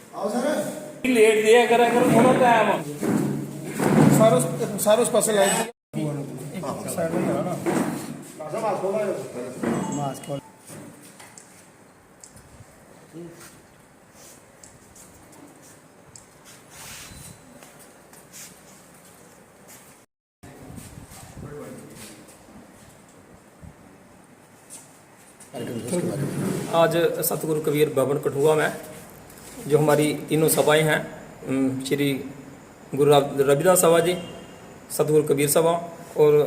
Late दिया करा करो थोड़ा टाइम सारे उस पासे लाइट आज सतगुरु कबीर भवन कठुआ में जो हमारी तीनों सभाएं हैं, श्री गुरु रविदास सभा जी, सतगुरु कबीर सभा और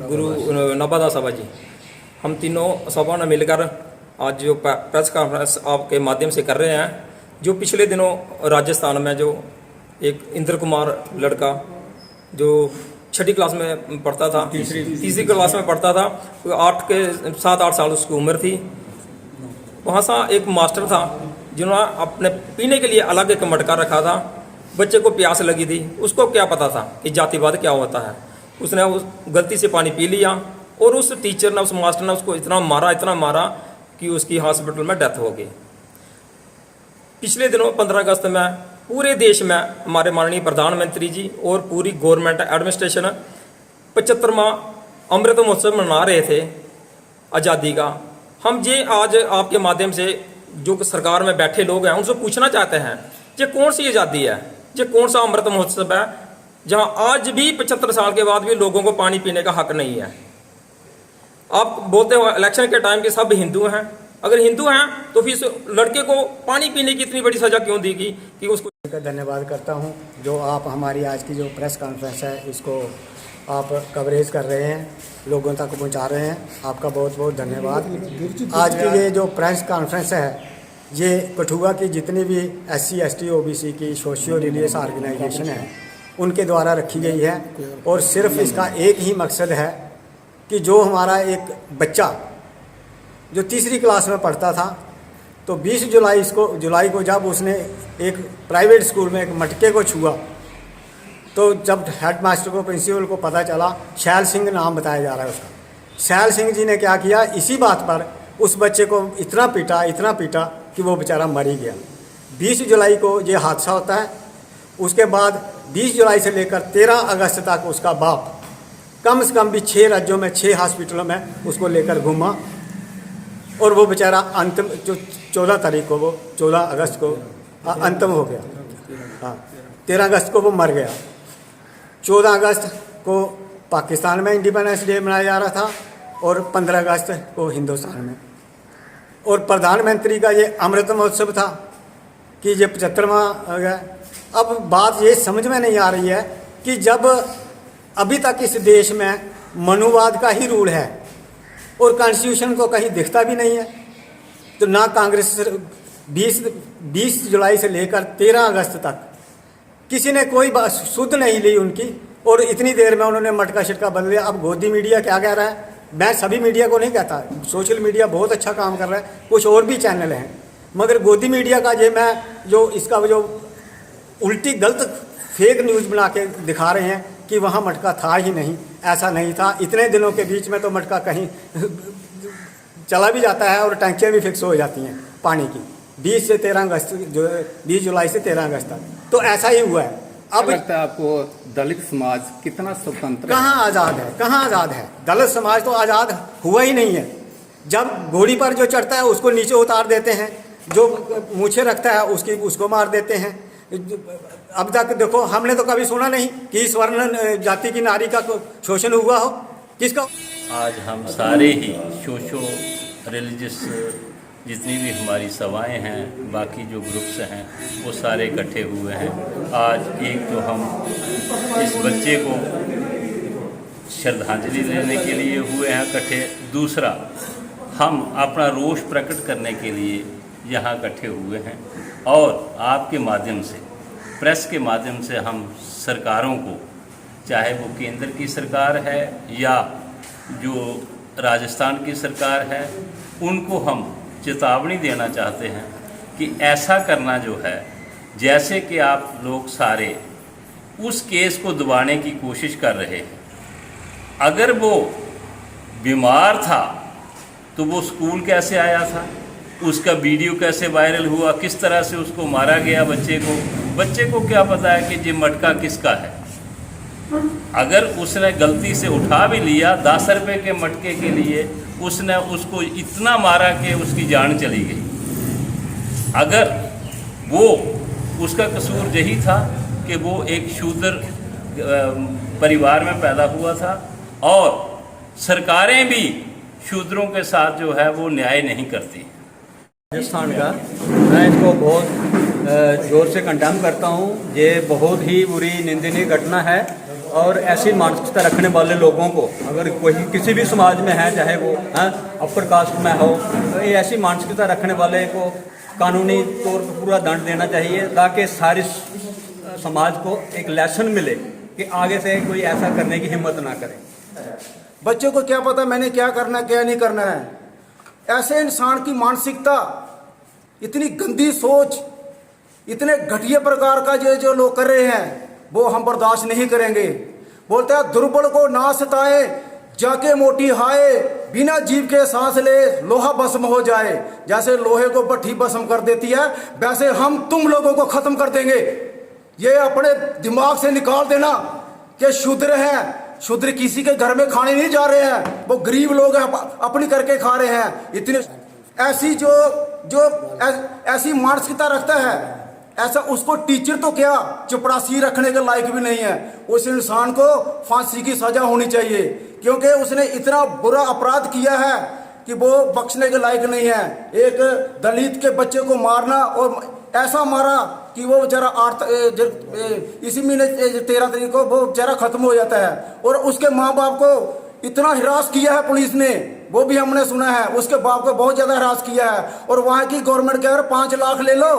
गुरु नवादास सभा जी, हम तीनों सभा ने मिलकर आज जो प्रेस कॉन्फ्रेंस आपके माध्यम से कर रहे हैं। जो पिछले दिनों राजस्थान में जो एक इंद्र कुमार लड़का जो छठी क्लास में पढ़ता था, तीसरी क्लास में पढ़ता था, 7-8 साल उसकी उम्र थी। वहाँ सा एक मास्टर था जिन्होंने अपने पीने के लिए अलग एक मटका रखा था। बच्चे को प्यास लगी थी, उसको क्या पता था कि जातिवाद क्या होता है। उसने उस गलती से पानी पी लिया और उस टीचर ने, उस मास्टर ने उसको इतना मारा कि उसकी हॉस्पिटल में डेथ हो गई। पिछले दिनों 15 अगस्त में पूरे देश में हमारे माननीय प्रधानमंत्री जी और पूरी गवर्नमेंट एडमिनिस्ट्रेशन 75वां अमृत महोत्सव मना रहे थे आज़ादी का। हम ये आज आपके माध्यम से जो सरकार में बैठे लोग हैं उनसे पूछना चाहते हैं, ये कौन सी आज़ादी है, ये कौन सा अमृत महोत्सव है जहां आज भी 75 साल के बाद भी लोगों को पानी पीने का हक नहीं है। आप बोलते हो इलेक्शन के टाइम के सब हिंदू हैं, अगर हिंदू हैं तो फिर इस लड़के को पानी पीने की इतनी बड़ी सजा क्यों दी गई कि उसको। धन्यवाद करता हूं जो आप हमारी आज की जो प्रेस कॉन्फ्रेंस है इसको आप कवरेज कर रहे हैं, लोगों तक पहुंचा रहे हैं, आपका बहुत बहुत धन्यवाद। आज की ये जो प्रेस कॉन्फ्रेंस है ये कठुआ की जितनी भी SC ST OBC की सोशियो रिलीजियस ऑर्गेनाइजेशन है उनके द्वारा रखी गई है और सिर्फ इसका एक ही मकसद है कि जो हमारा एक बच्चा जो तीसरी क्लास में पढ़ता था तो 20 जुलाई को जब उसने एक प्राइवेट स्कूल में एक मटके को छुआ तो जब हेड मास्टर को, प्रिंसिपल को पता चला, शैल सिंह नाम बताया जा रहा है उसका, शैल सिंह जी ने क्या किया, इसी बात पर उस बच्चे को इतना पीटा कि वो बेचारा मर ही गया। 20 जुलाई को ये हादसा होता है। उसके बाद 20 जुलाई से लेकर 13 अगस्त तक उसका बाप कम से कम भी 6 राज्यों में 6 हॉस्पिटलों में उसको लेकर घूमा और वो बेचारा अंतिम जो 14 तारीख को, वो 14 अगस्त को अंतिम हो गया। हाँ, 13 अगस्त को वो मर गया। 14 अगस्त को पाकिस्तान में इंडिपेंडेंस डे मनाया जा रहा था और 15 अगस्त को हिंदुस्तान में। और प्रधानमंत्री का ये अमृत महोत्सव था कि ये 75वां हो गया। अब बात ये समझ में नहीं आ रही है कि जब अभी तक इस देश में मनुवाद का ही रूल है और कॉन्स्टिट्यूशन को कहीं दिखता भी नहीं है, तो ना कांग्रेस 20 जुलाई से लेकर 13 अगस्त तक किसी ने कोई बात सुध नहीं ली उनकी और इतनी देर में उन्होंने मटका शिटका बदल दिया। अब गोदी मीडिया क्या कह रहा है, मैं सभी मीडिया को नहीं कहता, सोशल मीडिया बहुत अच्छा काम कर रहा है, कुछ और भी चैनल हैं, मगर गोदी मीडिया का ये मैं जो इसका जो उल्टी गलत फेक न्यूज़ बना के दिखा रहे हैं कि वहाँ मटका था ही नहीं, ऐसा नहीं था। इतने दिनों के बीच में तो मटका कहीं चला भी जाता है और टंकियाँ भी फिक्स हो जाती हैं पानी की। 20 से 13 अगस्त जो 20 जुलाई से 13 अगस्त तक तो ऐसा ही हुआ है। अब लगता है आपको दलित समाज कितना स्वतंत्र, कहाँ आज़ाद है, कहाँ आज़ाद है? दलित समाज तो आज़ाद हुआ ही नहीं है। जब घोड़ी पर जो चढ़ता है उसको नीचे उतार देते हैं, जो मूछें रखता है उसको मार देते हैं। अब तक देखो, हमने तो कभी सुना नहीं कि स्वर्ण जाति की नारी का शोषण हुआ हो। किसका? आज हम सारे ही सोशो रिलीजियस जितनी भी हमारी सभाएं हैं, बाकी जो ग्रुप्स हैं, वो सारे इकट्ठे हुए हैं। आज एक तो हम इस बच्चे को श्रद्धांजलि देने के लिए हुए हैं इकट्ठे, दूसरा हम अपना रोष प्रकट करने के लिए यहाँ इकट्ठे हुए हैं और आपके माध्यम से, प्रेस के माध्यम से हम सरकारों को, चाहे वो केंद्र की सरकार है या जो राजस्थान की सरकार है, उनको हम चेतावनी देना चाहते हैं कि ऐसा करना जो है, जैसे कि आप लोग सारे उस केस को दबाने की कोशिश कर रहे हैं। अगर वो बीमार था तो वो स्कूल कैसे आया था? उसका वीडियो कैसे वायरल हुआ, किस तरह से उसको मारा गया बच्चे को क्या पता है कि ये मटका किसका है। अगर उसने गलती से उठा भी लिया 10 रुपये के मटके के लिए, उसने उसको इतना मारा कि उसकी जान चली गई। अगर वो उसका कसूर यही था कि वो एक शूद्र परिवार में पैदा हुआ था और सरकारें भी शूद्रों के साथ जो है वो न्याय नहीं करती। राजस्थान का मैं इसको बहुत ज़ोर से कंडेम करता हूँ। ये बहुत ही बुरी निंदनीय घटना है और ऐसी मानसिकता रखने वाले लोगों को अगर कोई किसी भी समाज में है, चाहे वो अपर कास्ट में हो, तो ये ऐसी मानसिकता रखने वाले को कानूनी तौर पर पूरा दंड देना चाहिए ताकि सारी समाज को एक लेसन मिले कि आगे से कोई ऐसा करने की हिम्मत ना करे। बच्चों को क्या पता मैंने क्या करना क्या नहीं करना है। ऐसे इंसान की मानसिकता, इतनी गंदी सोच, इतने घटिया प्रकार का जो लोग कर रहे हैं वो हम बर्दाश्त नहीं करेंगे। बोलते हैं दुर्बल को ना सताए, जाके मोटी हाय, बिना जीव के सांस ले लोहा भस्म हो जाए। जैसे लोहे को भट्ठी भस्म कर देती है, वैसे हम तुम लोगों को खत्म कर देंगे। ये अपने दिमाग से निकाल देना कि शूद्र है, शूद्र किसी के घर में खाने नहीं जा रहे हैं, वो गरीब लोग हैं, अपनी करके खा रहे हैं। इतने ऐसी ऐसी मानसिकता रखता है, ऐसा उसको टीचर तो क्या चपरासी रखने के लायक भी नहीं है। उस इंसान को फांसी की सजा होनी चाहिए क्योंकि उसने इतना बुरा अपराध किया है कि वो बख्शने के लायक नहीं है। एक दलित के बच्चे को मारना और ऐसा मारा कि वो बेचारा इसी महीने 13 तारीख को वो बेचारा खत्म हो जाता है। और उसके माँ बाप को इतना हिरास किया है पुलिस ने, वो भी हमने सुना है। उसके बाप को बहुत ज़्यादा हिरास किया है और वहाँ की गवर्नमेंट कह रहे 5 लाख ले लो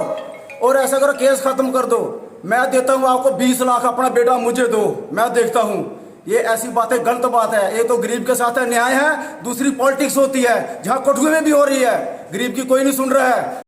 और ऐसा करो केस खत्म कर दो। मैं देता हूँ आपको 20 लाख, अपना बेटा मुझे दो, मैं देखता हूँ। ये ऐसी बातें गलत बात है। ये तो गरीब के साथ न्याय है, दूसरी पॉलिटिक्स होती है जहाँ कठुए में भी हो रही है, गरीब की कोई नहीं सुन रहा है।